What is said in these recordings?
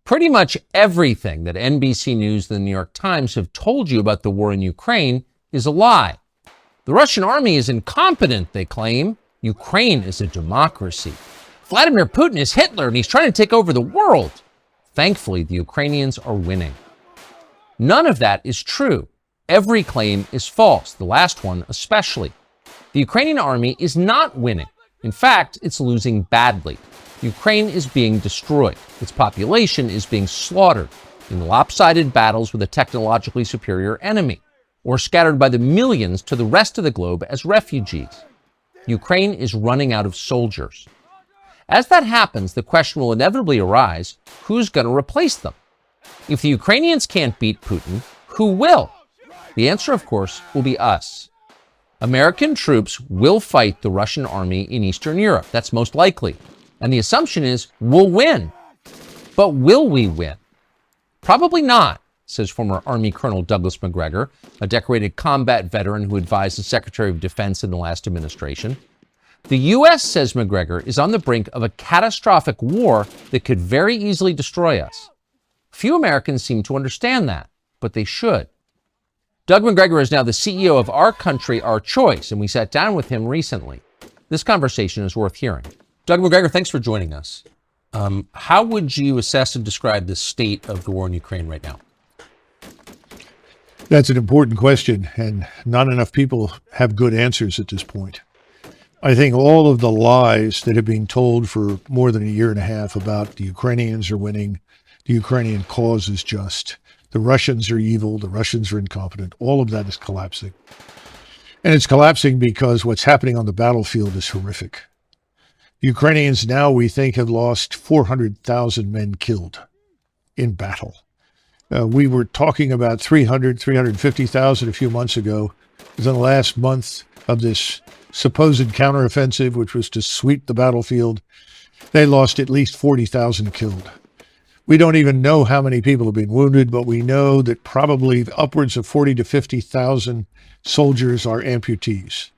Pretty much everything that NBC News and the New York Times have told you about the war in Ukraine is a lie. The Russian army is incompetent, they claim. Ukraine is a democracy. Vladimir Putin is Hitler and he's trying to take over the world. Thankfully, the Ukrainians are winning. None of that is true. Every claim is false, the last one especially. The Ukrainian army is not winning. In fact, it's losing badly. Ukraine is being destroyed. Its population is being slaughtered in lopsided battles with a technologically superior enemy, or scattered by the millions to the rest of the globe as refugees. Ukraine is running out of soldiers. As that happens, the question will inevitably arise, who's going to replace them? If the Ukrainians can't beat Putin, who will? The answer, of course, will be us. American troops will fight the Russian army in Eastern Europe. That's most likely. And the assumption is we'll win. But will we win? Probably not, says former Army Colonel Douglas McGregor, a decorated combat veteran who advised the Secretary of Defense in the last administration. The U.S., says McGregor, is on the brink of a catastrophic war that could very easily destroy us. Few Americans seem to understand that, but they should. Doug McGregor is now the CEO of Our Country, Our Choice, and we sat down with him recently. This conversation is worth hearing. Doug McGregor, thanks for joining us. How would you assess and describe the state of the war in Ukraine right now? That's an important question, and not enough people have good answers at this point. I think all of the lies that have been told for more than a year and a half about the Ukrainians are winning, the Ukrainian cause is just, the Russians are evil, the Russians are incompetent, all of that is collapsing. And it's collapsing because what's happening on the battlefield is horrific. The Ukrainians now, we think, have lost 400,000 men killed in battle. We were talking about 350,000 a few months ago. Within the last month of this supposed counteroffensive, which was to sweep the battlefield, they lost at least 40,000 killed. We don't even know how many people have been wounded, but we know that probably upwards of 40 to 50,000 soldiers are amputees.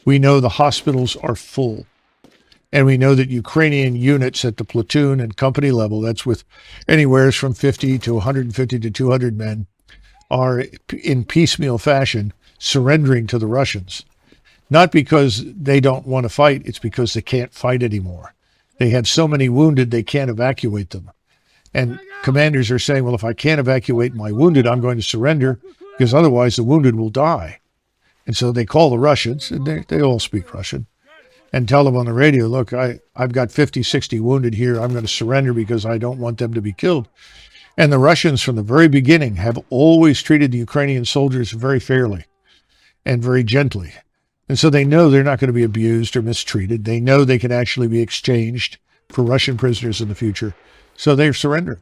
We know the hospitals are full. And we know that Ukrainian units at the platoon and company level, that's with anywhere from 50 to 150 to 200 men, are in piecemeal fashion surrendering to the Russians. Not because they don't want to fight, it's because they can't fight anymore. They have so many wounded, they can't evacuate them. And commanders are saying, well, if I can't evacuate my wounded, I'm going to surrender because otherwise the wounded will die. And so they call the Russians, and they all speak Russian, and tell them on the radio, look, I've got 50, 60 wounded here. I'm going to surrender because I don't want them to be killed. And the Russians from the very beginning have always treated the Ukrainian soldiers very fairly and very gently. And so they know they're not going to be abused or mistreated. They know they can actually be exchanged for Russian prisoners in the future. So they've surrendered.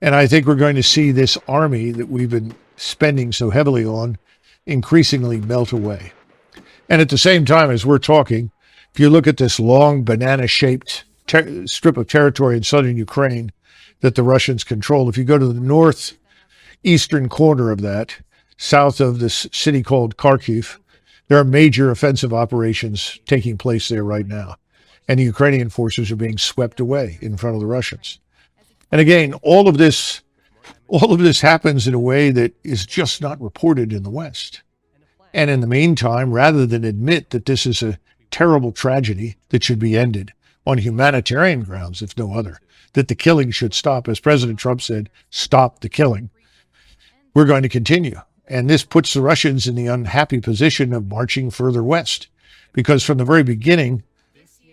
And I think we're going to see this army that we've been spending so heavily on increasingly melt away. And at the same time as we're talking, if you look at this long banana-shaped strip of territory in southern Ukraine that the Russians control, if you go to the northeastern corner of that, south of this city called Kharkiv, there are major offensive operations taking place there right now. And the Ukrainian forces are being swept away in front of the Russians. And again, all of this happens in a way that is just not reported in the West. And in the meantime, rather than admit that this is a terrible tragedy that should be ended on humanitarian grounds, if no other, that the killing should stop, as President Trump said, stop the killing, we're going to continue. And this puts the Russians in the unhappy position of marching further west, because from the very beginning,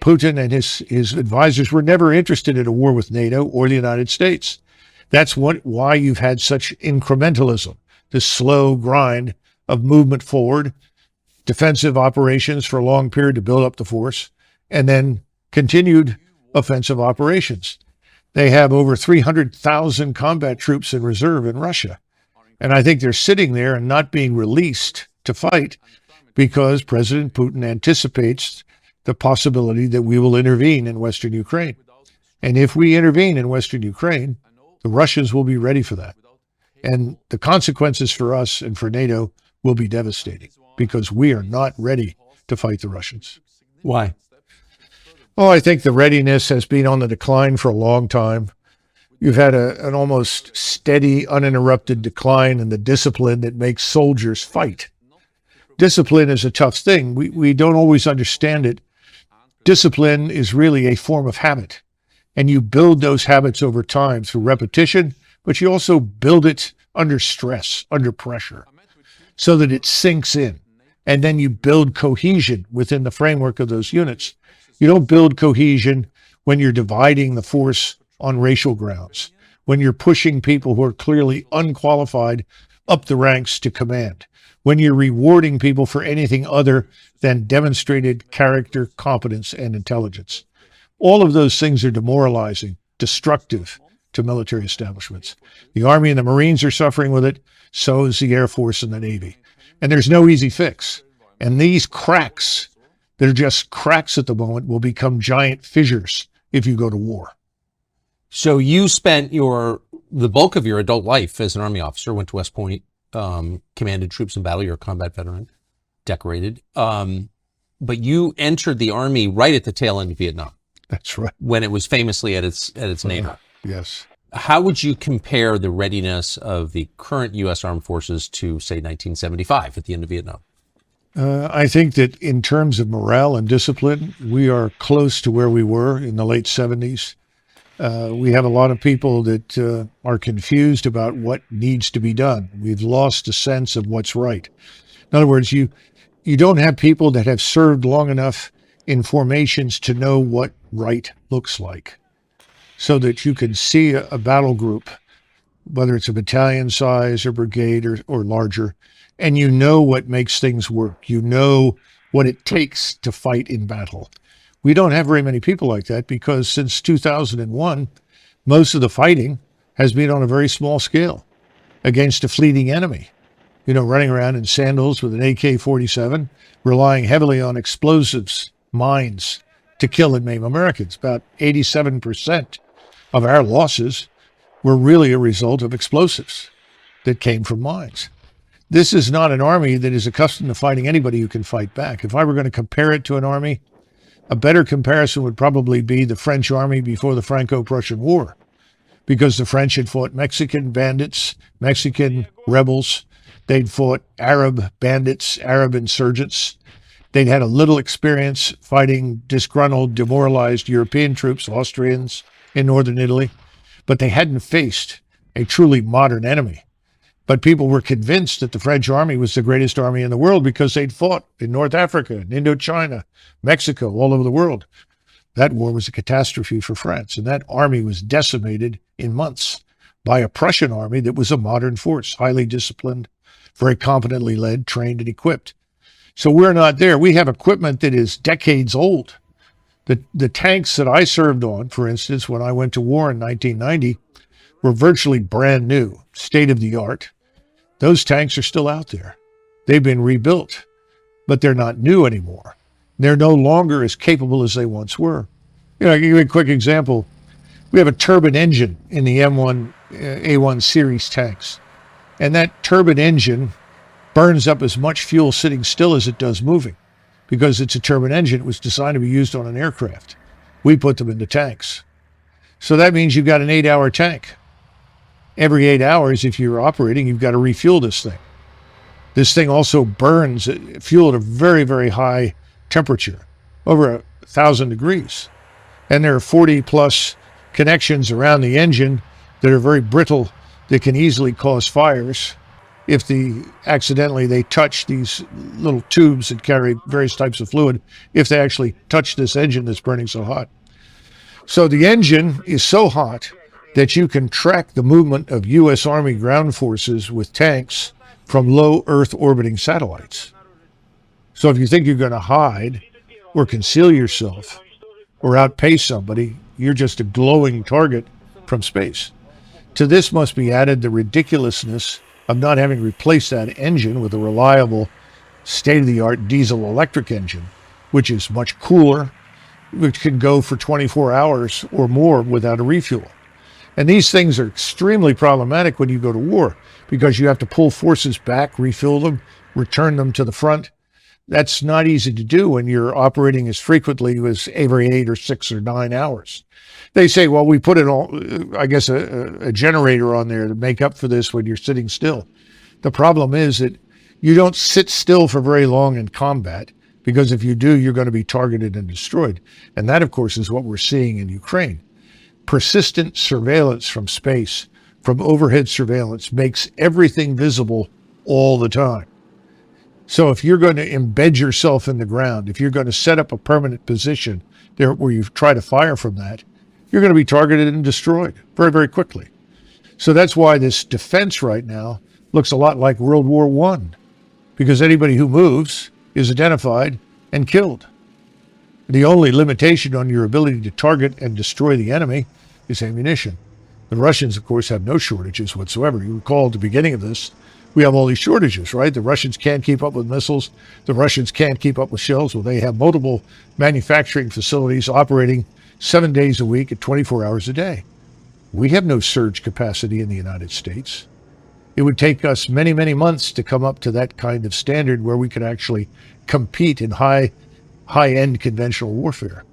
Putin and his advisors were never interested in a war with NATO or the United States. That's why you've had such incrementalism, this slow grind of movement forward, defensive operations for a long period to build up the force, and then continued offensive operations. They have over 300,000 combat troops in reserve in Russia. And I think they're sitting there and not being released to fight because President Putin anticipates the possibility that we will intervene in Western Ukraine. And if we intervene in Western Ukraine, the Russians will be ready for that. And the consequences for us and for NATO will be devastating because we are not ready to fight the Russians. Why? Oh, I think the readiness has been on the decline for a long time. You've had an almost steady, uninterrupted decline in the discipline that makes soldiers fight. Discipline is a tough thing. We don't always understand it. Discipline is really a form of habit, and you build those habits over time through repetition, but you also build it under stress, under pressure, so that it sinks in. And then you build cohesion within the framework of those units. You don't build cohesion when you're dividing the force on racial grounds, when you're pushing people who are clearly unqualified up the ranks to command, when you're rewarding people for anything other than demonstrated character, competence, and intelligence. All of those things are demoralizing, destructive to military establishments. The Army and the Marines are suffering with it, so is the Air Force and the Navy. And there's no easy fix. And these cracks that are just cracks at the moment will become giant fissures if you go to war. So you spent the bulk of your adult life as an Army officer, went to West Point, commanded troops in battle. You're a combat veteran, decorated. But you entered the Army right at the tail end of Vietnam. That's right. When it was famously at its nadir. Yes. How would you compare the readiness of the current U.S. Armed Forces to, say, 1975 at the end of Vietnam? I think that in terms of morale and discipline, we are close to where we were in the late 70s. We have a lot of people that are confused about what needs to be done. We've lost a sense of what's right. In other words, you don't have people that have served long enough in formations to know what right looks like, so that you can see a battle group, whether it's a battalion size or brigade or larger, and you know what makes things work. You know what it takes to fight in battle. We don't have very many people like that because since 2001, most of the fighting has been on a very small scale against a fleeting enemy. You know, running around in sandals with an AK-47, relying heavily on explosives, mines, to kill and maim Americans. About 87% of our losses were really a result of explosives that came from mines. This is not an army that is accustomed to fighting anybody who can fight back. If I were going to compare it to an army, a better comparison would probably be the French army before the Franco-Prussian War, because the French had fought Mexican bandits, Mexican rebels. They'd fought Arab bandits, Arab insurgents. They'd had a little experience fighting disgruntled, demoralized European troops, Austrians in northern Italy, but they hadn't faced a truly modern enemy. But people were convinced that the French army was the greatest army in the world because they'd fought in North Africa, in Indochina, Mexico, all over the world. That war was a catastrophe for France, and that army was decimated in months by a Prussian army that was a modern force, highly disciplined, very competently led, trained, and equipped. So we're not there. We have equipment that is decades old. The tanks that I served on, for instance, when I went to war in 1990, were virtually brand new, state-of-the-art. Those tanks are still out there. They've been rebuilt, but they're not new anymore. They're no longer as capable as they once were. You know, I'll give you a quick example. We have a turbine engine in the M1, A1 series tanks, and that turbine engine burns up as much fuel sitting still as it does moving, because it's a turbine engine. It was designed to be used on an aircraft. We put them into tanks. So that means you've got an 8-hour tank. Every 8 hours, if you're operating, you've got to refuel this thing. This thing also burns fuel at a very, very high temperature, over 1,000 degrees. And there are 40 plus connections around the engine that are very brittle, that can easily cause fires if accidentally they touch these little tubes that carry various types of fluid, if they actually touch this engine that's burning so hot. So the engine is so hot that you can track the movement of U.S. Army ground forces with tanks from low Earth orbiting satellites. So if you think you're going to hide or conceal yourself or outpace somebody, you're just a glowing target from space. To this must be added the ridiculousness of not having replaced that engine with a reliable, state-of-the-art diesel-electric engine, which is much cooler, which can go for 24 hours or more without a refuel. And these things are extremely problematic when you go to war, because you have to pull forces back, refuel them, return them to the front. That's not easy to do when you're operating as frequently as every 8 or 6 or 9 hours. They say, well, we put I guess, a generator on there to make up for this when you're sitting still. The problem is that you don't sit still for very long in combat, because if you do, you're going to be targeted and destroyed. And that, of course, is what we're seeing in Ukraine. Persistent surveillance from space, from overhead surveillance, makes everything visible all the time. So if you're going to embed yourself in the ground, if you're going to set up a permanent position there where you try to fire from that, you're going to be targeted and destroyed very, very quickly. So that's why this defense right now looks a lot like World War I, because anybody who moves is identified and killed. The only limitation on your ability to target and destroy the enemy is ammunition. The Russians, of course, have no shortages whatsoever. You recall at the beginning of this, we have all these shortages, right? The Russians can't keep up with missiles. The Russians can't keep up with shells. Well, they have multiple manufacturing facilities operating 7 days a week at 24 hours a day. We have no surge capacity in the United States. It would take us many, many months to come up to that kind of standard where we could actually compete in high-end conventional warfare.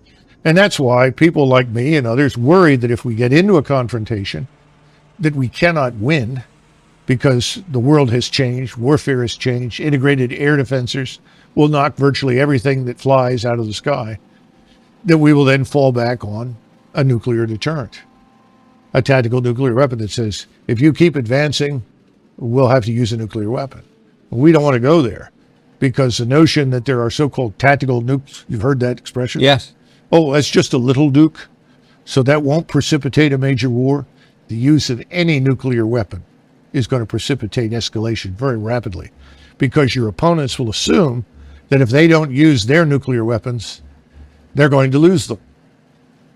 And that's why people like me and others worry that if we get into a confrontation, that we cannot win, because the world has changed, warfare has changed, integrated air defenses will knock virtually everything that flies out of the sky, that we will then fall back on a nuclear deterrent, a tactical nuclear weapon that says, if you keep advancing, we'll have to use a nuclear weapon. We don't want to go there, because the notion that there are so-called tactical nukes, you've heard that expression? Yes. Oh, that's just a little nuke, so that won't precipitate a major war. The use of any nuclear weapon is going to precipitate escalation very rapidly, because your opponents will assume that if they don't use their nuclear weapons, they're going to lose them.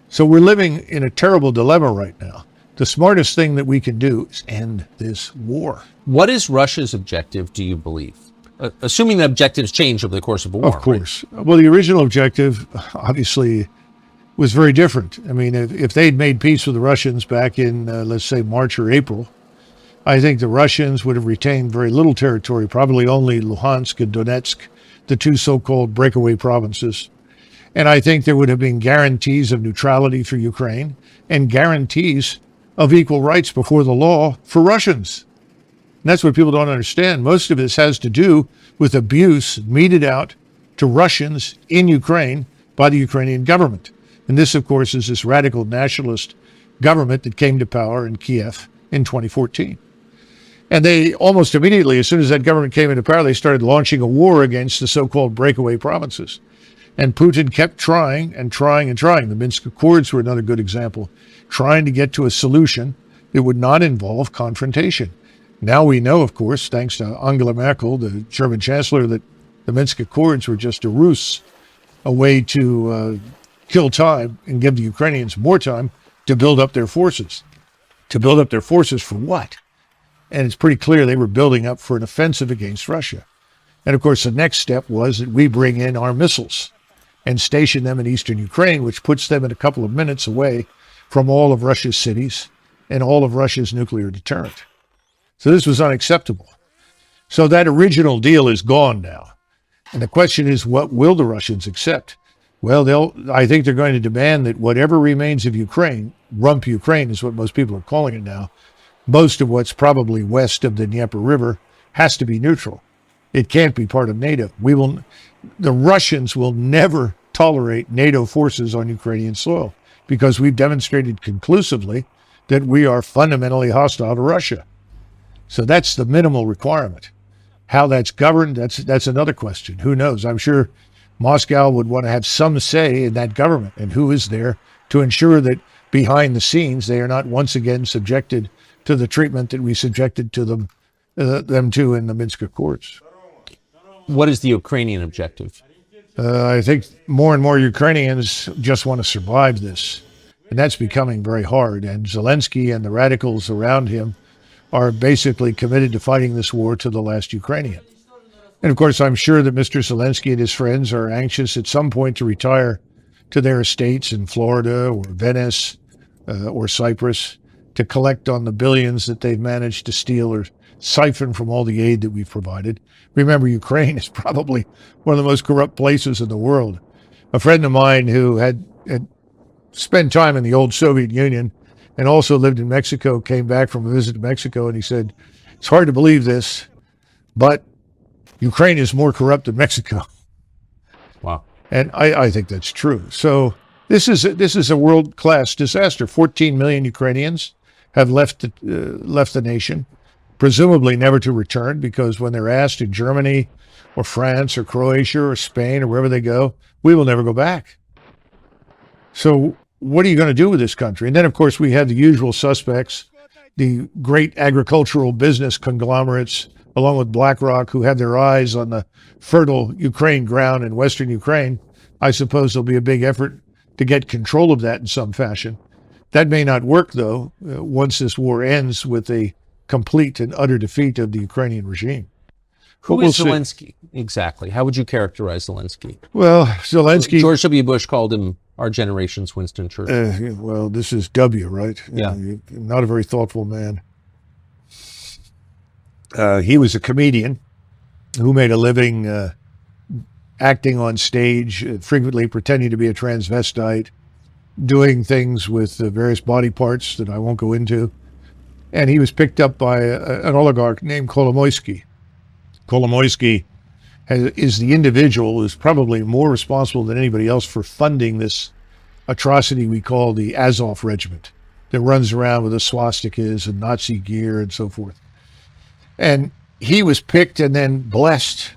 So we're living in a terrible dilemma right now. The smartest thing that we can do is end this war. What is Russia's objective, do you believe? Assuming the objectives change over the course of a war. Of course. Right? Well, the original objective, obviously, was very different. I mean, if they'd made peace with the Russians back in, let's say, March or April, I think the Russians would have retained very little territory, probably only Luhansk and Donetsk, the two so-called breakaway provinces. And I think there would have been guarantees of neutrality for Ukraine and guarantees of equal rights before the law for Russians. And that's what people don't understand. Most of this has to do with abuse meted out to Russians in Ukraine by the Ukrainian government. And this, of course, is this radical nationalist government that came to power in Kiev in 2014. And they almost immediately, as soon as that government came into power, they started launching a war against the so-called breakaway provinces. And Putin kept trying and trying and trying. The Minsk Accords were another good example, trying to get to a solution that would not involve confrontation. Now we know, of course, thanks to Angela Merkel, the German chancellor, that the Minsk Accords were just a ruse, a way to kill time and give the Ukrainians more time to build up their forces. To build up their forces for what? And it's pretty clear they were building up for an offensive against Russia. And of course, the next step was that we bring in our missiles and station them in eastern Ukraine, which puts them in a couple of minutes away from all of Russia's cities and all of Russia's nuclear deterrent. So this was unacceptable. So that original deal is gone now. And the question is, what will the Russians accept? Well, I think they're going to demand that whatever remains of Ukraine, rump Ukraine is what most people are calling it now, most of what's probably west of the Dnieper River has to be neutral. It can't be part of NATO. The Russians will never tolerate NATO forces on Ukrainian soil, because we've demonstrated conclusively that we are fundamentally hostile to Russia. So that's the minimal requirement. How that's governed, that's another question. Who knows? I'm sure Moscow would want to have some say in that government, and who is there to ensure that behind the scenes they are not once again subjected to the treatment that we subjected to them to in the Minsk Accords. What is the Ukrainian objective? I think more and more Ukrainians just want to survive this, and that's becoming very hard. And Zelensky and the radicals around him are basically committed to fighting this war to the last Ukrainian. And of course, I'm sure that Mr. Zelensky and his friends are anxious at some point to retire to their estates in Florida or Venice or Cyprus, to collect on the billions that they've managed to steal or siphon from all the aid that we've provided. Remember, Ukraine is probably one of the most corrupt places in the world. A friend of mine who had spent time in the old Soviet Union and also lived in Mexico came back from a visit to Mexico, and he said, it's hard to believe this, but Ukraine is more corrupt than Mexico. Wow. And I think that's true. So this is a world-class disaster. 14 million Ukrainians have left the nation, presumably never to return, because when they're asked in Germany or France or Croatia or Spain or wherever they go, we will never go back. So what are you going to do with this country? And then, of course, we have the usual suspects, the great agricultural business conglomerates, along with BlackRock, who have their eyes on the fertile Ukraine ground in Western Ukraine. I suppose there'll be a big effort to get control of that in some fashion. That may not work, though, once this war ends with a complete and utter defeat of the Ukrainian regime. Who is Zelensky? Exactly. How would you characterize Zelensky? Well, Zelensky... George W. Bush called him our generation's Winston Churchill. Well, this is W, right? Yeah. Not a very thoughtful man. He was a comedian who made a living acting on stage, frequently pretending to be a transvestite, doing things with various body parts that I won't go into. And he was picked up by an oligarch named Kolomoisky. Kolomoisky is the individual who's probably more responsible than anybody else for funding this atrocity we call the Azov Regiment that runs around with the swastikas and Nazi gear and so forth. And he was picked and then blessed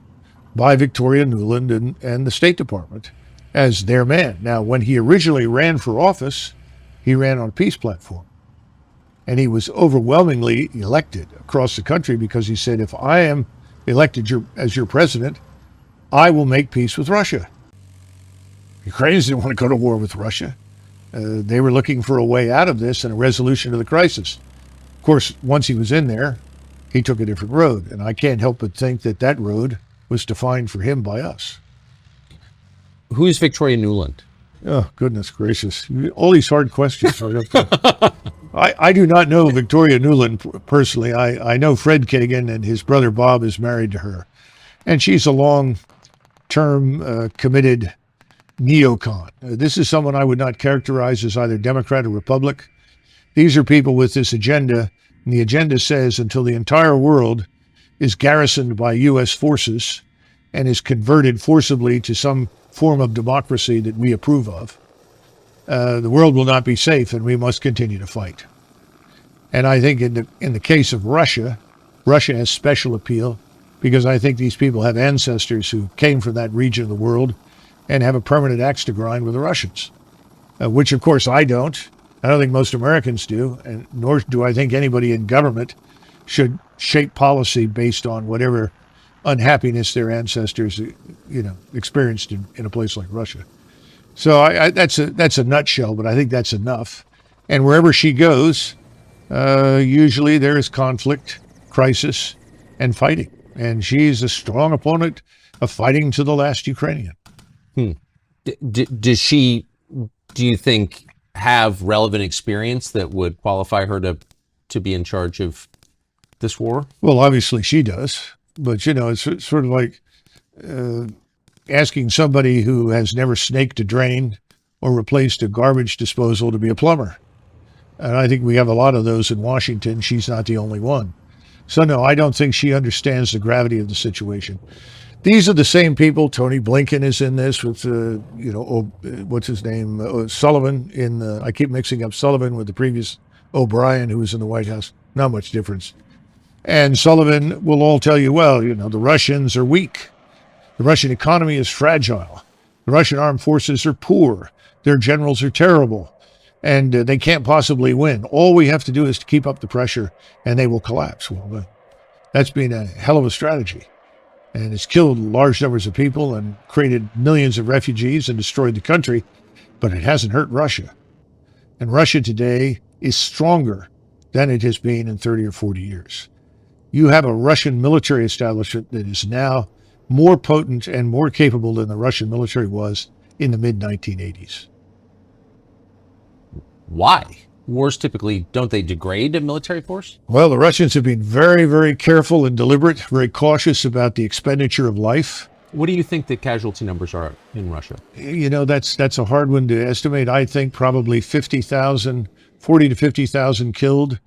by Victoria Nuland and the State Department as their man. Now, when he originally ran for office, he ran on a peace platform. And he was overwhelmingly elected across the country because he said, if I am elected as your president, I will make peace with Russia. Ukrainians didn't want to go to war with Russia. They were looking for a way out of this and a resolution to the crisis. Of course, once he was in there, he took a different road. And I can't help but think that that road was defined for him by us. Who is Victoria Nuland? Oh, goodness gracious. All these hard questions. I do not know Victoria Nuland personally. I know Fred Kagan, and his brother Bob is married to her. And she's a long-term committed neocon. This is someone I would not characterize as either Democrat or Republic. These are people with this agenda, and the agenda says until the entire world is garrisoned by U.S. forces and is converted forcibly to some form of democracy that we approve of, the world will not be safe, and we must continue to fight. And I think in the case of Russia, Russia has special appeal because I think these people have ancestors who came from that region of the world and have a permanent axe to grind with the Russians, which of course I don't. I don't think most Americans do, and nor do I think anybody in government should shape policy based on whatever unhappiness their ancestors, experienced in a place like Russia. So that's a nutshell, but I think that's enough. And wherever she goes, usually there is conflict, crisis, and fighting. And she's a strong opponent of fighting to the last Ukrainian. Does she, do you think, have relevant experience that would qualify her to be in charge of this war? Well, obviously she does. But, it's sort of like asking somebody who has never snaked a drain or replaced a garbage disposal to be a plumber. And I think we have a lot of those in Washington. She's not the only one. So, no, I don't think she understands the gravity of the situation. These are the same people. Tony Blinken is in this with, what's his name? Sullivan I keep mixing up Sullivan with the previous O'Brien, who was in the White House. Not much difference. And Sullivan will all tell you, well, the Russians are weak. The Russian economy is fragile. The Russian armed forces are poor. Their generals are terrible. And they can't possibly win. All we have to do is to keep up the pressure and they will collapse. Well, that's been a hell of a strategy. And it's killed large numbers of people and created millions of refugees and destroyed the country. But it hasn't hurt Russia. And Russia today is stronger than it has been in 30 or 40 years. You have a Russian military establishment that is now more potent and more capable than the Russian military was in the mid-1980s. Why? Wars typically, don't they degrade a military force? Well, the Russians have been very, very careful and deliberate, very cautious about the expenditure of life. What do you think the casualty numbers are in Russia? You know, that's a hard one to estimate. I think probably 50,000, 40 to 50,000 killed,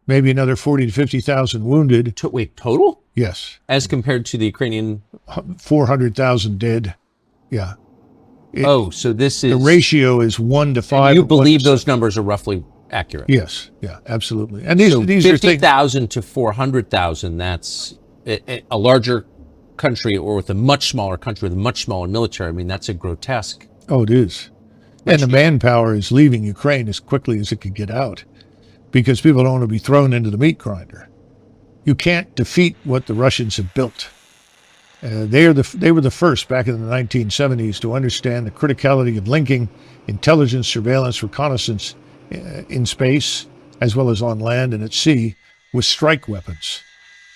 maybe another 40 to 50,000 wounded. Wait, total? Yes. As compared to the Ukrainian? 400,000 dead. Yeah. So this is... The ratio is 1 to 5. You believe those numbers are roughly accurate? Yes. Yeah, absolutely. And these are 50,000 to 400,000, that's a larger country, or with a much smaller country with a much smaller military. I mean, that's a grotesque. Oh, it is. And the manpower is leaving Ukraine as quickly as it can get out because people don't want to be thrown into the meat grinder. You can't defeat what the Russians have built. They were the first back in the 1970s to understand the criticality of linking intelligence, surveillance, reconnaissance in space, as well as on land and at sea, with strike weapons.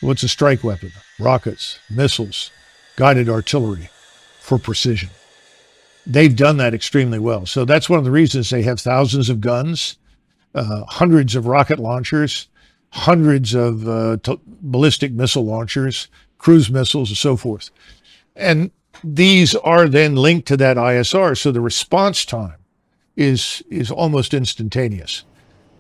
What's a strike weapon? Rockets, missiles, guided artillery for precision. They've done that extremely well. So that's one of the reasons they have thousands of guns, hundreds of rocket launchers, hundreds of ballistic missile launchers, cruise missiles, and so forth. And these are then linked to that ISR, so the response time is almost instantaneous.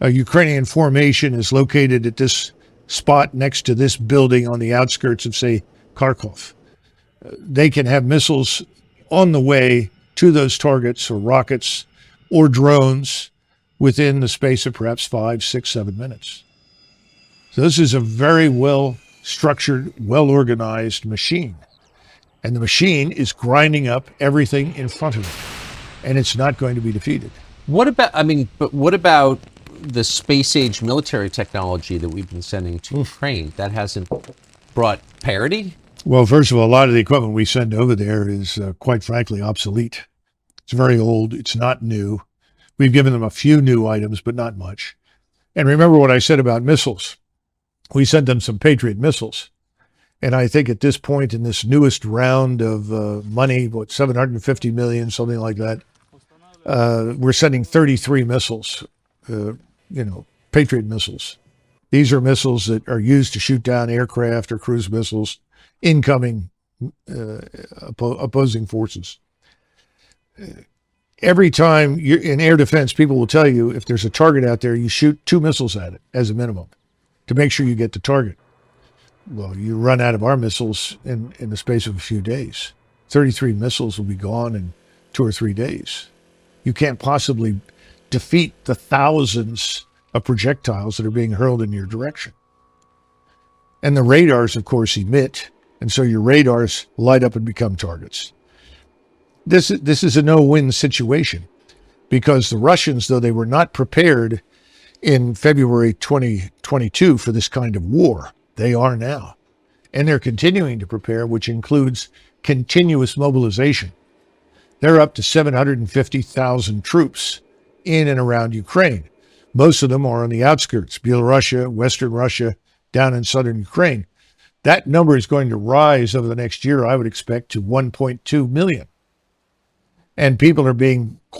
A Ukrainian formation is located at this spot next to this building on the outskirts of, say, Kharkov. They can have missiles on the way to those targets, or rockets, or drones within the space of perhaps 5, 6, 7 minutes. So this is a very well-structured, well-organized machine. And the machine is grinding up everything in front of it. And it's not going to be defeated. What about the space-age military technology that we've been sending to Ukraine? That hasn't brought parity? Well, first of all, a lot of the equipment we send over there is, quite frankly, obsolete. It's very old. It's not new. We've given them a few new items, but not much. And remember what I said about missiles. We sent them some Patriot missiles. And I think at this point in this newest round of money, $750 million, something like that, we're sending 33 missiles, Patriot missiles. These are missiles that are used to shoot down aircraft or cruise missiles, incoming opposing forces. Every time you're in air defense, people will tell you if there's a target out there, you shoot 2 missiles at it as a minimum to make sure you get the target. Well, you run out of our missiles in the space of a few days. 33 missiles will be gone in 2 or 3 days. You can't possibly defeat the thousands of projectiles that are being hurled in your direction. And the radars, of course, emit, and so your radars light up and become targets. This is a no-win situation because the Russians, though they were not prepared in February 2022 for this kind of war, they are now. And they're continuing to prepare, which includes continuous mobilization. They're up to 750,000 troops in and around Ukraine. Most of them are on the outskirts, Belarus, Western Russia, down in southern Ukraine. That number is going to rise over the next year, I would expect, to 1.2 million. And people are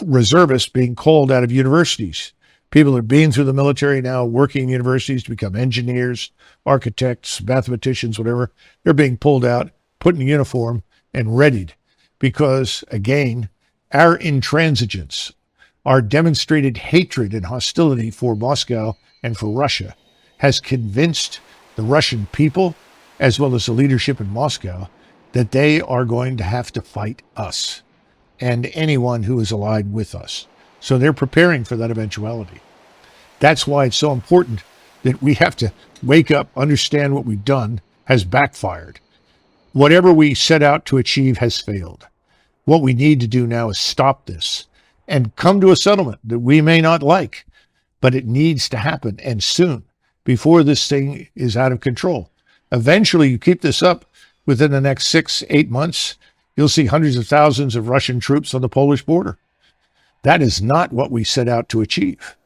reservists being called out of universities. People are being through the military now, working in universities to become engineers, architects, mathematicians, whatever. They're being pulled out, put in uniform, and readied. Because, again, our intransigence, our demonstrated hatred and hostility for Moscow and for Russia has convinced the Russian people, as well as the leadership in Moscow, that they are going to have to fight us and anyone who is allied with us. So they're preparing for that eventuality. That's why it's so important that we have to wake up, understand what we've done has backfired. Whatever we set out to achieve has failed. What we need to do now is stop this and come to a settlement that we may not like, but it needs to happen, and soon, before this thing is out of control. Eventually, you keep this up within the next 6-8 months, you'll see hundreds of thousands of Russian troops on the Polish border. That is not what we set out to achieve.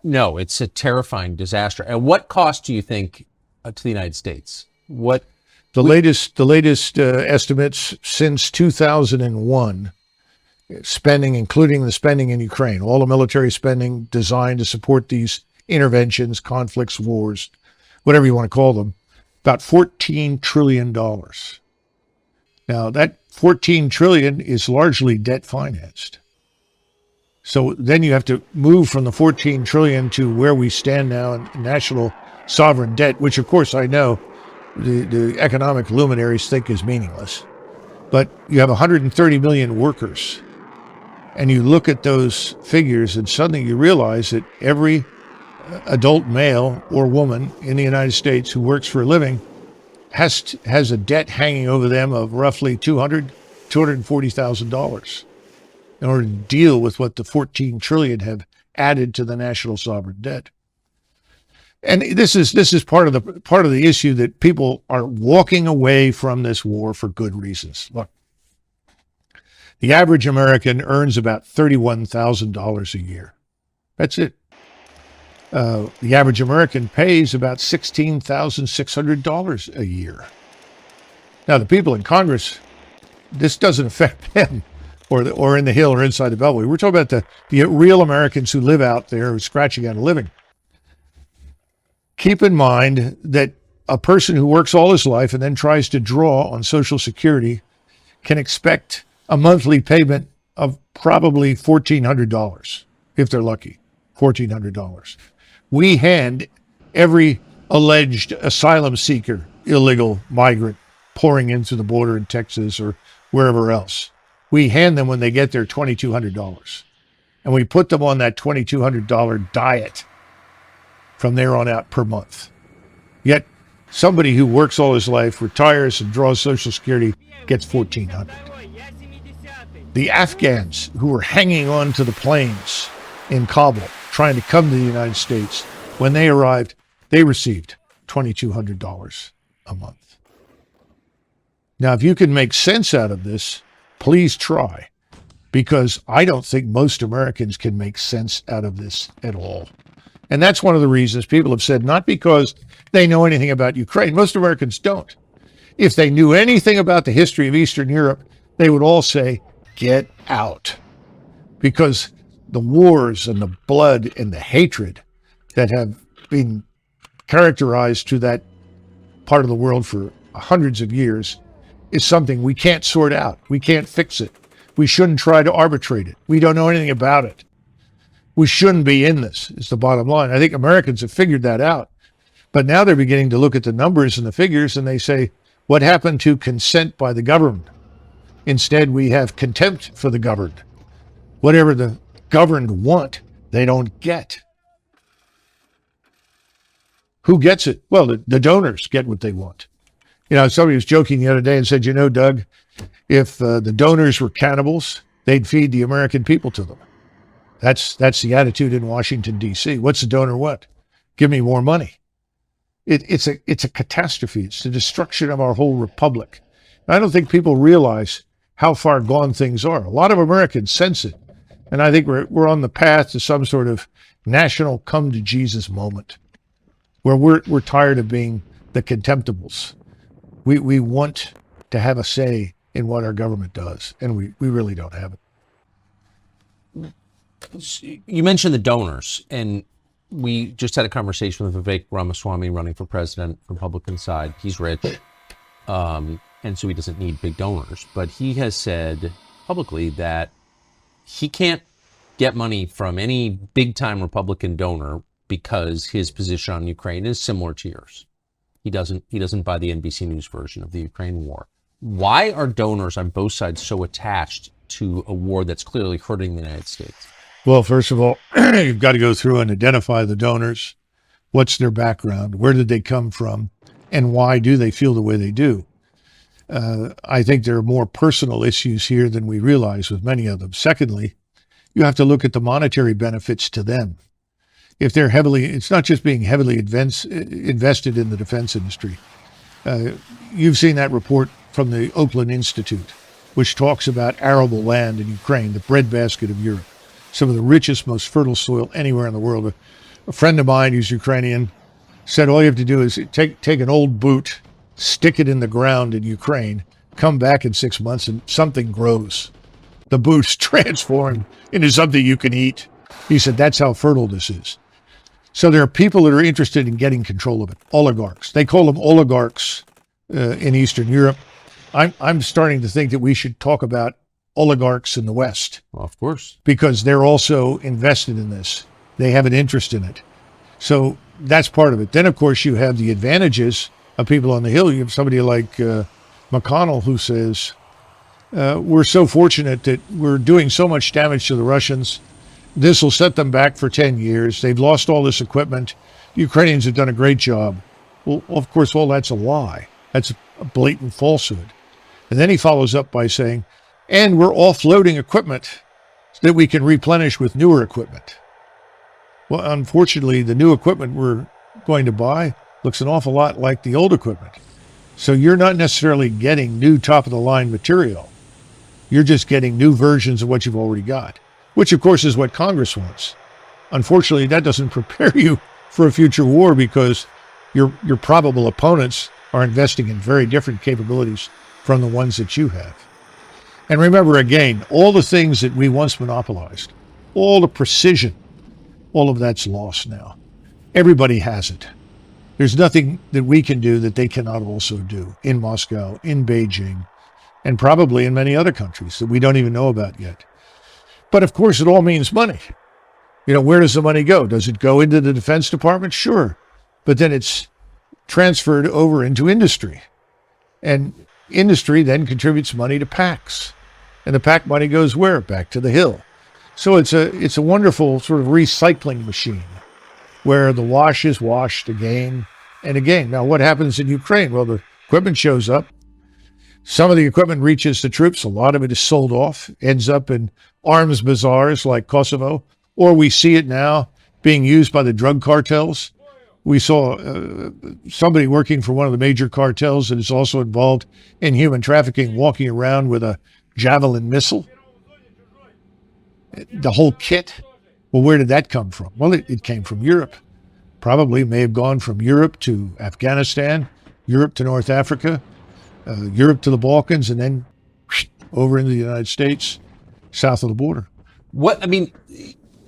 No, it's a terrifying disaster. At what cost do you think to the United States? The latest estimates since 2001 spending, including the spending in Ukraine, all the military spending designed to support these interventions, conflicts, wars, whatever you want to call them, about $14 trillion. Now, that $14 trillion is largely debt financed. So then you have to move from the $14 trillion to where we stand now in national sovereign debt, which of course I know the economic luminaries think is meaningless. But you have 130 million workers, and you look at those figures and suddenly you realize that every adult male or woman in the United States who works for a living has a debt hanging over them of roughly $240,000 in order to deal with what the 14 trillion have added to the national sovereign debt. And this is part of the issue, that people are walking away from this war for good reasons. Look, the average American earns about $31,000 a year. That's it. The average American pays about $16,600 a year. Now, the people in Congress, this doesn't affect them, or in the Hill or inside the Beltway. We're talking about the real Americans who live out there, who are scratching out a living. Keep in mind that a person who works all his life and then tries to draw on Social Security can expect a monthly payment of probably $1,400, if they're lucky, $1,400. We hand every alleged asylum seeker, illegal migrant pouring into the border in Texas or wherever else, we hand them, when they get there, $2,200. And we put them on that $2,200 diet from there on out per month. Yet somebody who works all his life, retires and draws Social Security, gets $1,400. The Afghans who were hanging on to the planes in Kabul trying to come to the United States, when they arrived, they received $2,200 a month. Now, if you can make sense out of this, please try, because I don't think most Americans can make sense out of this at all. And that's one of the reasons people have said, not because they know anything about Ukraine. Most Americans don't. If they knew anything about the history of Eastern Europe, they would all say, get out. Because the wars and the blood and the hatred that have been characterized to that part of the world for hundreds of years is something we can't sort out. We can't fix it. We shouldn't try to arbitrate it. We don't know anything about it. We shouldn't be in this, is the bottom line. I think Americans have figured that out. But now they're beginning to look at the numbers and the figures, and they say, what happened to consent by the governed? Instead, we have contempt for the governed. Whatever the governed want, they don't get. Who gets it? Well, the donors get what they want. You know, somebody was joking the other day and said, you know, Doug, if the donors were cannibals, they'd feed the American people to them. That's the attitude in Washington, D.C. What's the donor want? Give me more money. It's a catastrophe. It's the destruction of our whole republic. And I don't think people realize how far gone things are. A lot of Americans sense it. And I think we're on the path to some sort of national come to Jesus moment, where we're tired of being the contemptibles. We want to have a say in what our government does, and we really don't have it. You mentioned the donors, and we just had a conversation with Vivek Ramaswamy running for president, Republican side. He's rich, and so he doesn't need big donors. But he has said publicly that he can't get money from any big-time Republican donor because his position on Ukraine is similar to yours. He doesn't buy the NBC News version of the Ukraine war. Why are donors on both sides so attached to a war that's clearly hurting the United States? Well, first of all, you've got to go through and identify the donors. What's their background? Where did they come from? And why do they feel the way they do? I think there are more personal issues here than we realize with many of them. Secondly, you have to look at the monetary benefits to them. If they're it's not just being heavily invested in the defense industry. You've seen that report from the Oakland Institute, which talks about arable land in Ukraine, the breadbasket of Europe, some of the richest, most fertile soil anywhere in the world. A friend of mine who's Ukrainian said all you have to do is take an old boot, stick it in the ground in Ukraine, come back in 6 months, and something grows. the boost transformed into something you can eat. He said, that's how fertile this is. So there are people that are interested in getting control of it. Oligarchs. They call them oligarchs in Eastern Europe. I'm starting to think that we should talk about oligarchs in the West. Well, of course. Because they're also invested in this. They have an interest in it. So that's part of it. Then, of course, you have the advantages of people on the Hill. You have somebody like McConnell who says, we're so fortunate that we're doing so much damage to the Russians. This will set them back for 10 years. They've lost all this equipment. The Ukrainians have done a great job. Well, of course, all that's a lie. That's a blatant falsehood. And then he follows up by saying, and we're offloading equipment that we can replenish with newer equipment. Well, unfortunately, the new equipment we're going to buy looks an awful lot like the old equipment. So you're not necessarily getting new top-of-the-line material. You're just getting new versions of what you've already got, which, of course, is what Congress wants. Unfortunately, that doesn't prepare you for a future war because your probable opponents are investing in very different capabilities from the ones that you have. And remember, again, all the things that we once monopolized, all the precision, all of that's lost now. Everybody has it. There's nothing that we can do that they cannot also do in Moscow, in Beijing, and probably in many other countries that we don't even know about yet. But of course, it all means money. You know, where does the money go? Does it go into the Defense Department? Sure. But then it's transferred over into industry. And industry then contributes money to PACs. And the PAC money goes where? Back to the Hill. So it's a wonderful sort of recycling machine where the wash is washed again and again. Now, what happens in Ukraine? Well, the equipment shows up. Some of the equipment reaches the troops. A lot of it is sold off, ends up in arms bazaars like Kosovo, or we see it now being used by the drug cartels. We saw somebody working for one of the major cartels that is also involved in human trafficking walking around with a Javelin missile. The whole kit. Well, where did that come from? Well, it came from Europe. Probably may have gone from Europe to Afghanistan, Europe to North Africa, Europe to the Balkans, and then over into the United States, south of the border.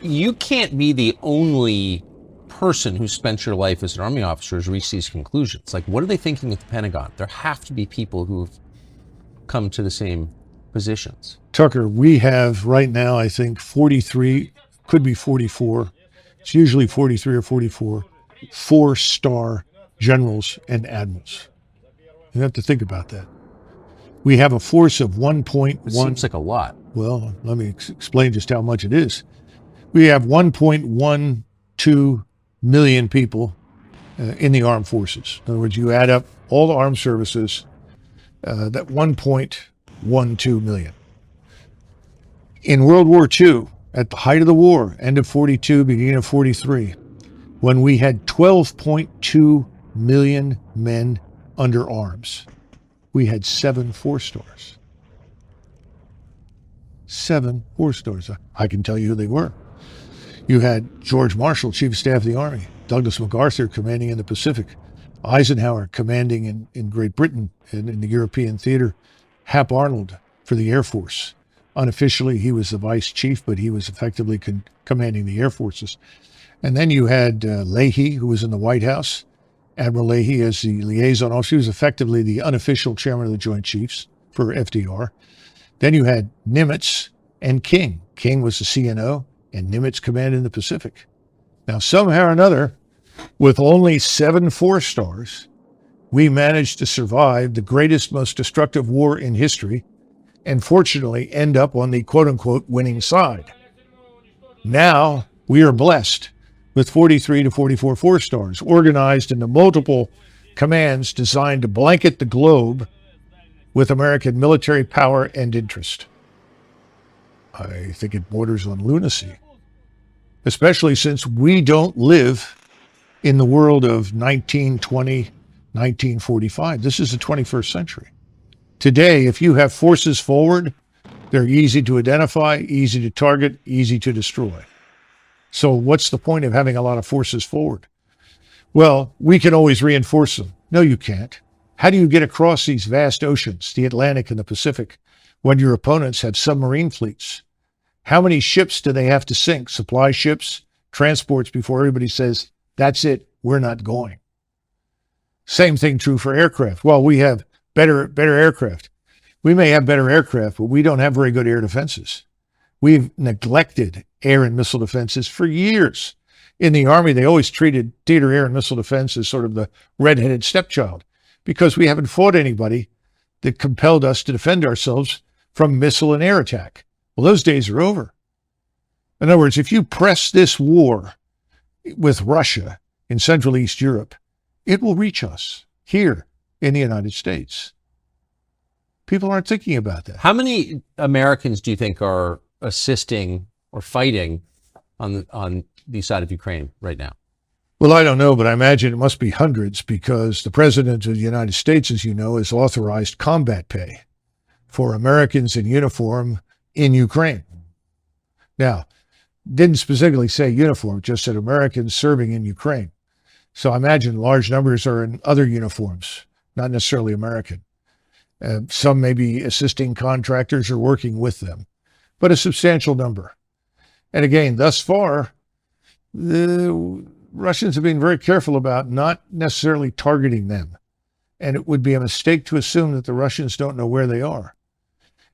You can't be the only person who spent your life as an Army officer who's reached these conclusions. Like, what are they thinking at the Pentagon? There have to be people who've come to the same positions. Tucker, we have right now, I think, 43, could be 44. It's usually 43 or 44, 4-star generals and admirals. You have to think about that. We have a force of 1.1. It seems like a lot. Well, let me explain just how much it is. We have 1.12 million people in the armed forces. In other words, you add up all the armed services, that 1.12 million. In World War II, at the height of the war, end of 42, beginning of 43, when we had 12.2 million men under arms, we had 7 4-stars. 7 4-stars. I can tell you who they were. You had George Marshall, Chief of Staff of the Army, Douglas MacArthur commanding in the Pacific, Eisenhower commanding in Great Britain and in the European theater, Hap Arnold for the Air Force. Unofficially, he was the vice chief, but he was effectively commanding the air forces. And then you had Leahy, who was in the White House, Admiral Leahy as the liaison officer. He was effectively the unofficial chairman of the Joint Chiefs for FDR. Then you had Nimitz and King. King was the CNO, and Nimitz commanded the Pacific. Now, somehow or another, with only 7 4-stars, we managed to survive the greatest, most destructive war in history, and fortunately end up on the quote-unquote winning side. Now we are blessed with 43 to 44 4-stars organized into multiple commands designed to blanket the globe with American military power and interest. I think it borders on lunacy, especially since we don't live in the world of 1920, 1945. This is the 21st century. Today, if you have forces forward, they're easy to identify, easy to target, easy to destroy. So what's the point of having a lot of forces forward? Well, we can always reinforce them. No, you can't. How do you get across these vast oceans, the Atlantic and the Pacific, when your opponents have submarine fleets? How many ships do they have to sink, supply ships, transports, before everybody says, that's it, we're not going? Same thing true for aircraft. Well, we have better aircraft. We may have better aircraft, but we don't have very good air defenses. We've neglected air and missile defenses for years. In the Army, they always treated theater air and missile defense as sort of the redheaded stepchild, because we haven't fought anybody that compelled us to defend ourselves from missile and air attack. Well, those days are over. In other words, if you press this war with Russia in Central East Europe, it will reach us here in the United States. People aren't thinking about that. How many Americans do you think are assisting or fighting on the side of Ukraine right now? Well, I don't know, but I imagine it must be hundreds, because the President of the United States, as you know, has authorized combat pay for Americans in uniform in Ukraine. Now, didn't specifically say uniform, just said Americans serving in Ukraine. So I imagine large numbers are in other uniforms, not necessarily American. Some may be assisting contractors or working with them, but a substantial number. And again, thus far, the Russians have been very careful about not necessarily targeting them. And it would be a mistake to assume that the Russians don't know where they are.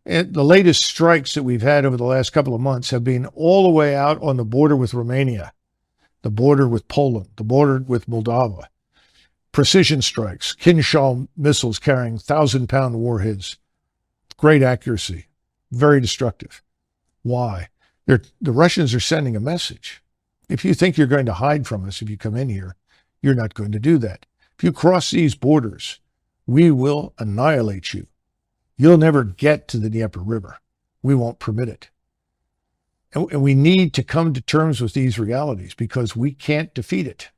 And the latest strikes that we've had over the last couple of months have been all the way out on the border with Romania, the border with Poland, the border with Moldova. Precision strikes, Kinshal missiles carrying 1,000-pound warheads. Great accuracy, very destructive. Why? The Russians are sending a message. If you think you're going to hide from us if you come in here, you're not going to do that. If you cross these borders, we will annihilate you. You'll never get to the Dnieper River. We won't permit it. And we need to come to terms with these realities, because we can't defeat it.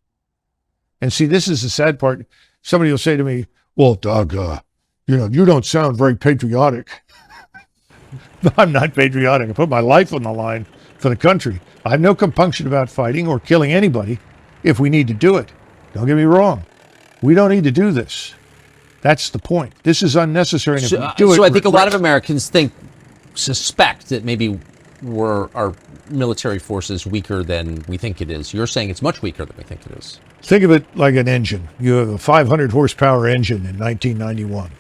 And see, this is the sad part. Somebody will say to me, well, Doug, you don't sound very patriotic. I'm not patriotic. I put my life on the line for the country. I have no compunction about fighting or killing anybody if we need to do it. Don't get me wrong. We don't need to do this. That's the point. This is unnecessary. And if we do it, so I think a lot of Americans suspect that maybe our military force is weaker than we think it is. You're saying it's much weaker than we think it is. Think of it like an engine. You have a 500 horsepower engine in 1991.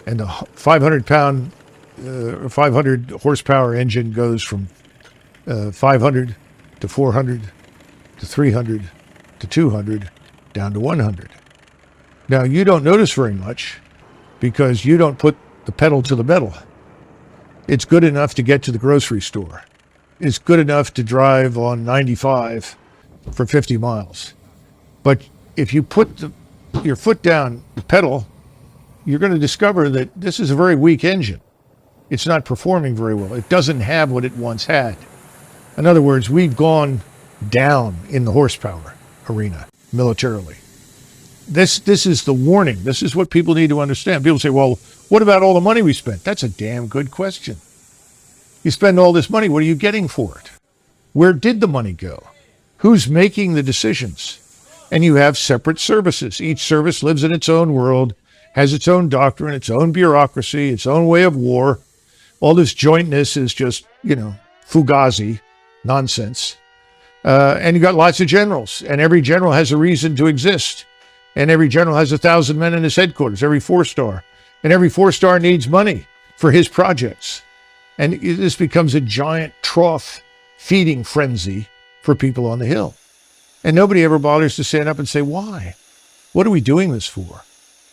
And the 500 horsepower engine goes from 500 to 400 to 300 to 200 down to 100. Now, you don't notice very much because you don't put the pedal to the metal. It's good enough to get to the grocery store. It's good enough to drive on 95 for 50 miles. But if you put your foot down the pedal, you're going to discover that this is a very weak engine. It's not performing very well. It doesn't have what it once had. In other words, we've gone down in the horsepower arena militarily. This is the warning. This is what people need to understand. People say, well, what about all the money we spent? That's a damn good question. You spend all this money, what are you getting for it? Where did the money go? Who's making the decisions? And you have separate services. Each service lives in its own world, has its own doctrine, its own bureaucracy, its own way of war. All this jointness is just, fugazi nonsense. And you got lots of generals, and every general has a reason to exist. And every general has 1,000 men in his headquarters, every 4-star. And every 4-star needs money for his projects. And this becomes a giant trough feeding frenzy for people on the Hill. And nobody ever bothers to stand up and say, why? What are we doing this for?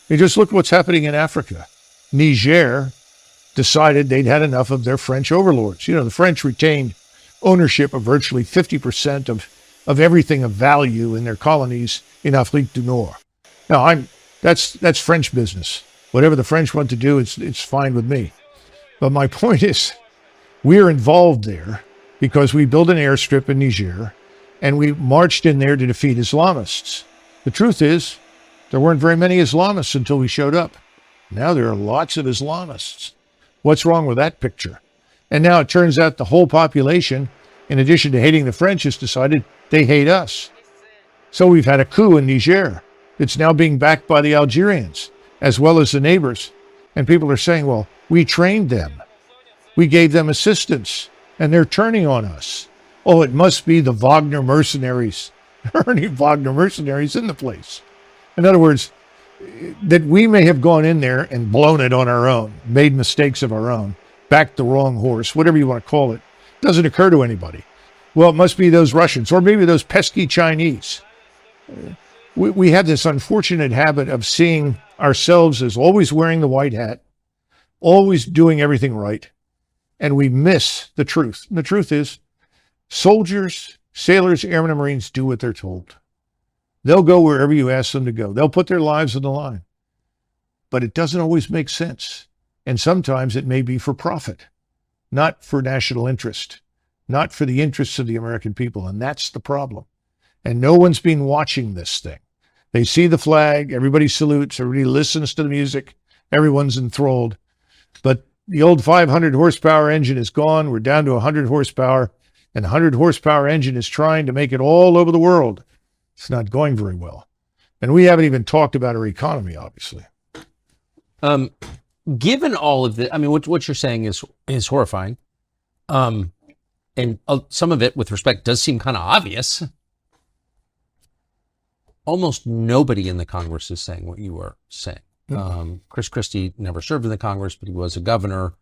You just look at what's happening in Africa. Niger decided they'd had enough of their French overlords. The French retained ownership of virtually 50% of everything of value in their colonies in Afrique du Nord. Now, that's French business. Whatever the French want to do, it's fine with me. But my point is, we're involved there because we built an airstrip in Niger, and we marched in there to defeat Islamists. The truth is, there weren't very many Islamists until we showed up. Now there are lots of Islamists. What's wrong with that picture? And now it turns out the whole population, in addition to hating the French, has decided they hate us. So we've had a coup in Niger. It's now being backed by the Algerians, as well as the neighbors. And people are saying, well, we trained them. We gave them assistance, and they're turning on us. Oh, it must be the Wagner mercenaries. There aren't any Wagner mercenaries in the place. In other words, that we may have gone in there and blown it on our own, made mistakes of our own, backed the wrong horse, whatever you want to call it, doesn't occur to anybody. Well, it must be those Russians, or maybe those pesky Chinese. We have this unfortunate habit of seeing ourselves as always wearing the white hat, always doing everything right, and we miss the truth. And the truth is, soldiers, sailors, airmen, and Marines do what they're told. They'll go wherever you ask them to go. They'll put their lives on the line. But it doesn't always make sense. And sometimes it may be for profit, not for national interest, not for the interests of the American people. And that's the problem. And no one's been watching this thing. They see the flag, everybody salutes, everybody listens to the music, everyone's enthralled. But the old 500 horsepower engine is gone. We're down to 100 horsepower. And the 100 horsepower engine is trying to make it all over the world. It's not going very well. And we haven't even talked about our economy, obviously. Given all of the, I mean, what you're saying is horrifying. And some of it, with respect, does seem kind of obvious. Almost nobody in the Congress is saying what you were saying. Christie never served in the Congress, but he was a governor.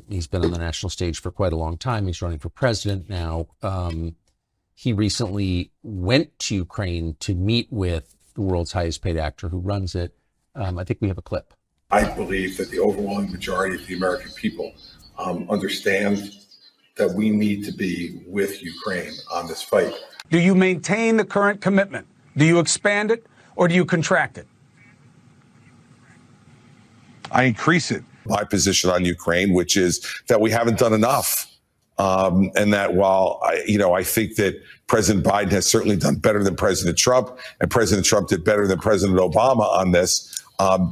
He's been on the national stage for quite a long time. He's running for president now. He recently went to Ukraine to meet with the world's highest paid actor who runs it. I think we have a clip. I believe that the overwhelming majority of the American people understand that we need to be with Ukraine on this fight. Do you maintain the current commitment? Do you expand it, or do you contract it? I increase it. My position on Ukraine, which is that we haven't done enough. And that while I think that President Biden has certainly done better than President Trump, and President Trump did better than President Obama on this,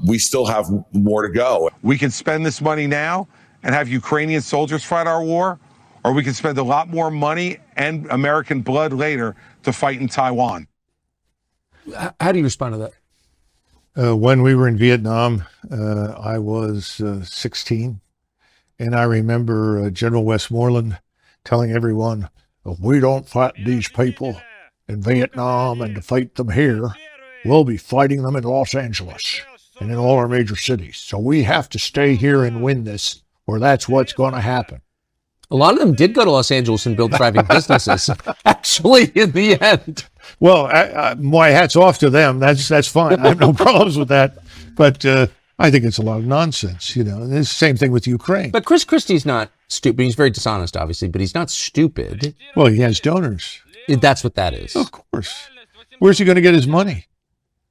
we still have more to go. We can spend this money now and have Ukrainian soldiers fight our war, or we can spend a lot more money and American blood later to fight in Taiwan. How do you respond to that? When we were in Vietnam, I was 16. And I remember General Westmoreland telling everyone, if we don't fight these people in Vietnam and to fight them here, we'll be fighting them in Los Angeles and in all our major cities. So we have to stay here and win this, or that's what's going to happen. A lot of them did go to Los Angeles and build thriving businesses, actually, in the end. Well, my hat's off to them. That's fine. I have no problems with that. But I think it's a lot of nonsense, you know. And it's the same thing with Ukraine. But Christie's not stupid. He's very dishonest, obviously, but he's not stupid. Well, he has donors. That's what that is. Of course. Where's he going to get his money?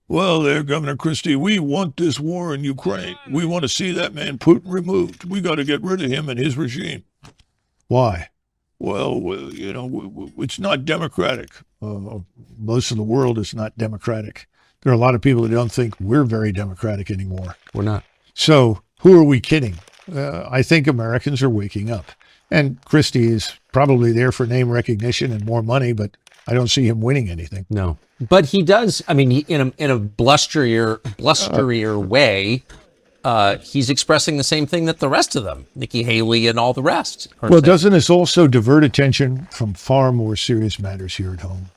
Well, there, Governor Christie, we want this war in Ukraine. We want to see that man Putin removed. We got to get rid of him and his regime. Why? Well, you know, it's not democratic. Most of the world is not democratic. There are a lot of people that don't think we're very democratic anymore. We're not. So who are we kidding? I think Americans are waking up. And Christie is probably there for name recognition and more money, but I don't see him winning anything. No. But he does, I mean, in a blusterier way, he's expressing the same thing that the rest of them, Nikki Haley and all the rest, are well, saying. Doesn't this also divert attention from far more serious matters here at home?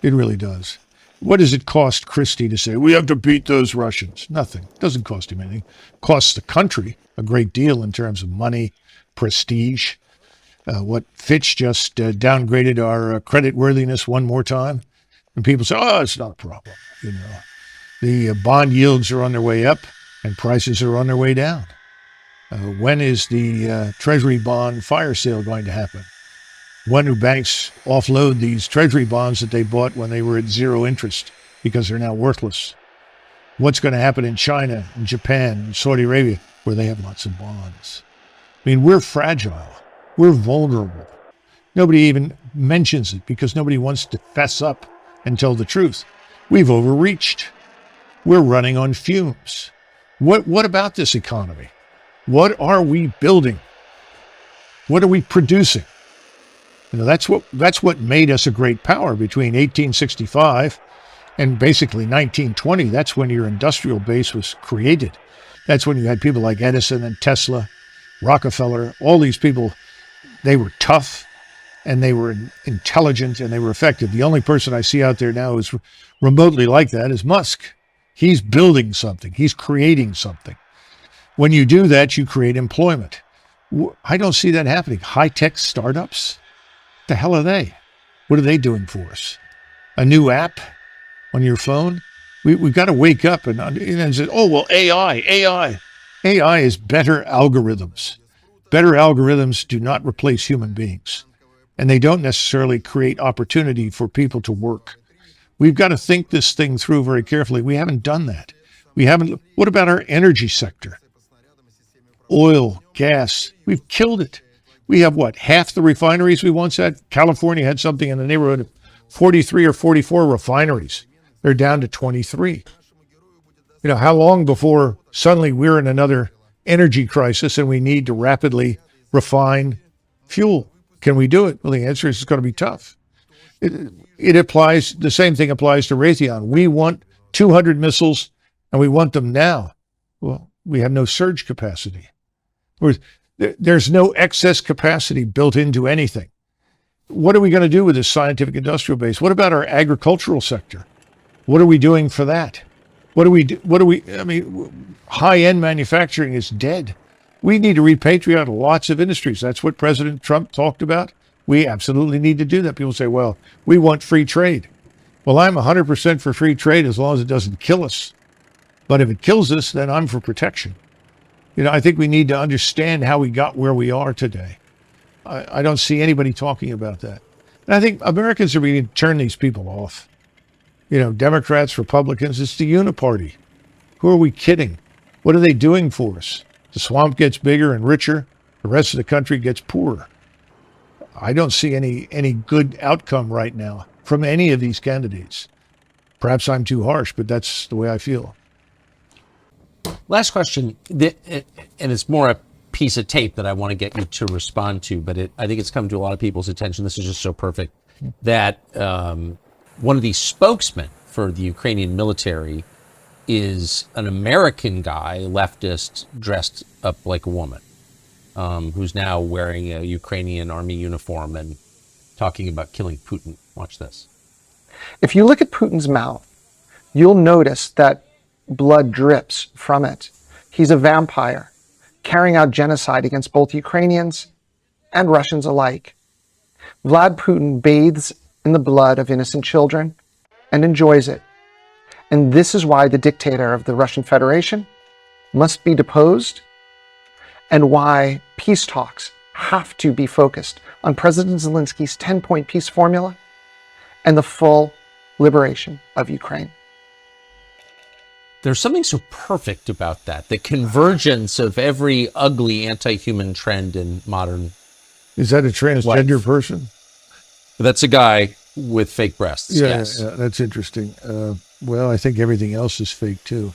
It really does. What does it cost Christie to say, we have to beat those Russians? Nothing. It doesn't cost him anything. It costs the country a great deal in terms of money, prestige. What Fitch just downgraded our credit worthiness one more time. And people say, oh, it's not a problem. You know, the bond yields are on their way up and prices are on their way down. When is the Treasury bond fire sale going to happen? When do banks offload these Treasury bonds that they bought when they were at zero interest because they're now worthless? What's going to happen in China, in Japan, in Saudi Arabia, where they have lots of bonds? I mean, we're fragile. We're vulnerable. Nobody even mentions it because nobody wants to fess up and tell the truth. We've overreached. We're running on fumes. What about this economy? What are we building? What are we producing? You know, that's what made us a great power between 1865 and basically 1920. That's when your industrial base was created. That's when you had people like Edison and Tesla, Rockefeller, all these people. They were tough and they were intelligent and they were effective. The only person I see out there now who's remotely like that is Musk. He's building something. He's creating something. When you do that, you create employment. I don't see that happening. High-tech startups? What the hell are they? What are they doing for us? A new app on your phone? We've got to wake up and say, oh, well, AI. AI is better algorithms. Better algorithms do not replace human beings. And they don't necessarily create opportunity for people to work. We've got to think this thing through very carefully. We haven't done that. What about our energy sector? Oil, gas, we've killed it. We have half the refineries we once had? California had something in the neighborhood of 43 or 44 refineries. They're down to 23. How long before suddenly we're in another energy crisis and we need to rapidly refine fuel? Can we do it? Well, the answer is it's going to be tough. The same thing applies to Raytheon. We want 200 missiles and we want them now. Well, we have no surge capacity. There's no excess capacity built into anything. What are we going to do with this scientific industrial base? What about our agricultural sector? What are we doing for that? High-end manufacturing is dead. We need to repatriate lots of industries. That's what President Trump talked about. We absolutely need to do that. People say, well, we want free trade. Well, I'm 100% for free trade as long as it doesn't kill us. But if it kills us, then I'm for protection. I think we need to understand how we got where we are today. I don't see anybody talking about that. And I think Americans are beginning to turn these people off. Democrats, Republicans, it's the uniparty. Who are we kidding? What are they doing for us? The swamp gets bigger and richer. The rest of the country gets poorer. I don't see any good outcome right now from any of these candidates. Perhaps I'm too harsh, but that's the way I feel. Last question, and it's more a piece of tape that I want to get you to respond to, but I think it's come to a lot of people's attention. This is just so perfect that one of the spokesmen for the Ukrainian military is an American guy, leftist, dressed up like a woman, who's now wearing a Ukrainian army uniform and talking about killing Putin. Watch this. If you look at Putin's mouth, you'll notice that blood drips from it. He's a vampire, carrying out genocide against both Ukrainians and Russians alike. Vlad Putin bathes in the blood of innocent children and enjoys it. And this is why the dictator of the Russian Federation must be deposed, and why peace talks have to be focused on President Zelensky's 10-point peace formula and the full liberation of Ukraine. There's something so perfect about that, the convergence of every ugly anti-human trend in modern Is that a transgender person? That's a guy with fake breasts. Yes. Yeah, that's interesting. Well, I think everything else is fake too.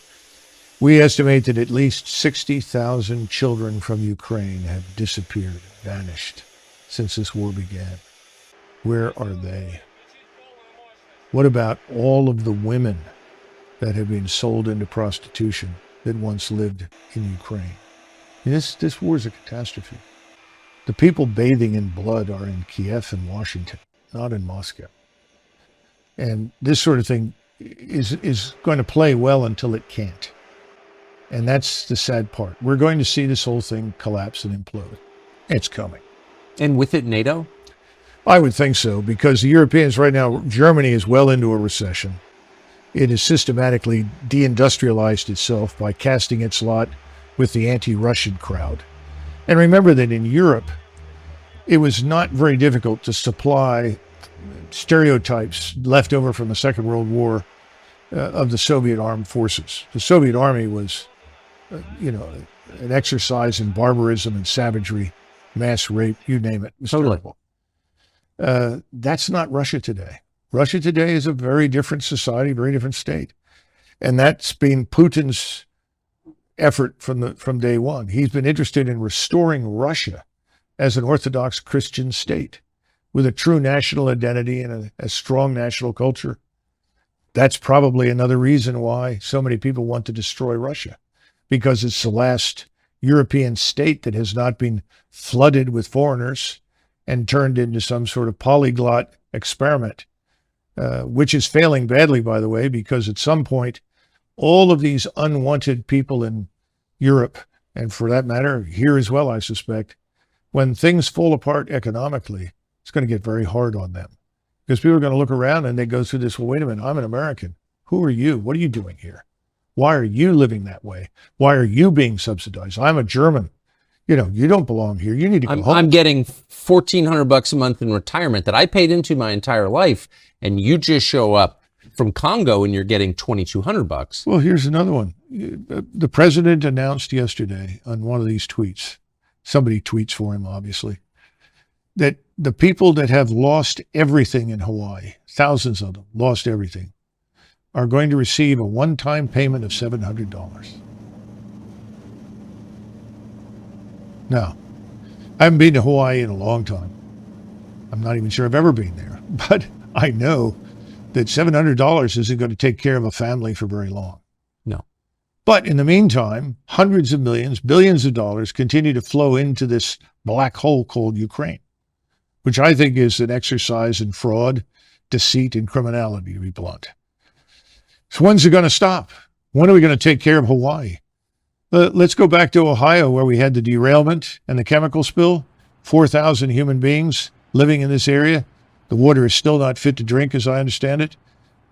We estimate that at least 60,000 children from Ukraine have disappeared, vanished since this war began. Where are they? What about all of the women that have been sold into prostitution that once lived in Ukraine? This war is a catastrophe. The people bathing in blood are in Kiev and Washington, not in Moscow. And this sort of thing is going to play well until it can't. And that's the sad part. We're going to see this whole thing collapse and implode. It's coming. And with it, NATO? I would think so, because the Europeans right now, Germany is well into a recession. It has systematically deindustrialized itself by casting its lot with the anti-Russian crowd. And remember that in Europe, it was not very difficult to supply stereotypes left over from the Second World War of the Soviet armed forces. The Soviet army was, an exercise in barbarism and savagery, mass rape, you name it. It was terrible. That's not Russia today. Russia today is a very different society, very different state. And that's been Putin's effort from day one. He's been interested in restoring Russia as an Orthodox Christian state with a true national identity and a strong national culture. That's probably another reason why so many people want to destroy Russia. because it's the last European state that has not been flooded with foreigners and turned into some sort of polyglot experiment, which is failing badly, by the way, because at some point, all of these unwanted people in Europe, and for that matter, here as well, I suspect, when things fall apart economically, it's going to get very hard on them. Because people are going to look around and they go through this, well, wait a minute, I'm an American. Who are you? What are you doing here? Why are you living that way? Why are you being subsidized? I'm a German. You know, you don't belong here. You need to go home. I'm getting $1,400 a month in retirement that I paid into my entire life, and you just show up from Congo and you're getting $2,200. Well, here's another one. The president announced yesterday on one of these tweets, somebody tweets for him, obviously, that the people that have lost everything in Hawaii, thousands of them lost everything, are going to receive a one-time payment of $700. Now, I haven't been to Hawaii in a long time. I'm not even sure I've ever been there, but I know that $700 isn't going to take care of a family for very long. No. But in the meantime, hundreds of millions, billions of dollars continue to flow into this black hole called Ukraine, which I think is an exercise in fraud, deceit, and criminality, to be blunt. So when's it going to stop? When are we going to take care of Hawaii? Let's go back to Ohio, where we had the derailment and the chemical spill. 4,000 human beings living in this area. The water is still not fit to drink, as I understand it.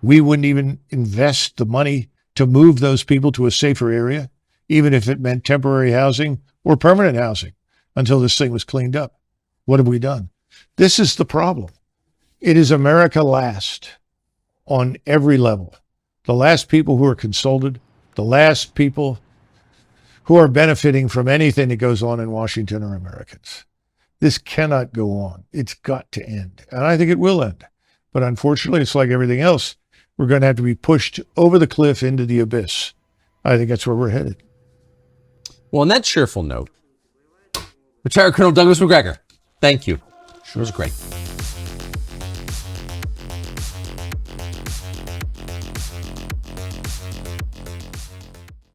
We wouldn't even invest the money to move those people to a safer area, even if it meant temporary housing or permanent housing, until this thing was cleaned up. What have we done? This is the problem. It is America last on every level. The last people who are consulted, the last people who are benefiting from anything that goes on in Washington are Americans. This cannot go on. It's got to end. And I think it will end. But unfortunately, it's like everything else. We're going to have to be pushed over the cliff into the abyss. I think that's where we're headed. Well, on that cheerful note, Retired Colonel Douglas McGregor, thank you. It was great.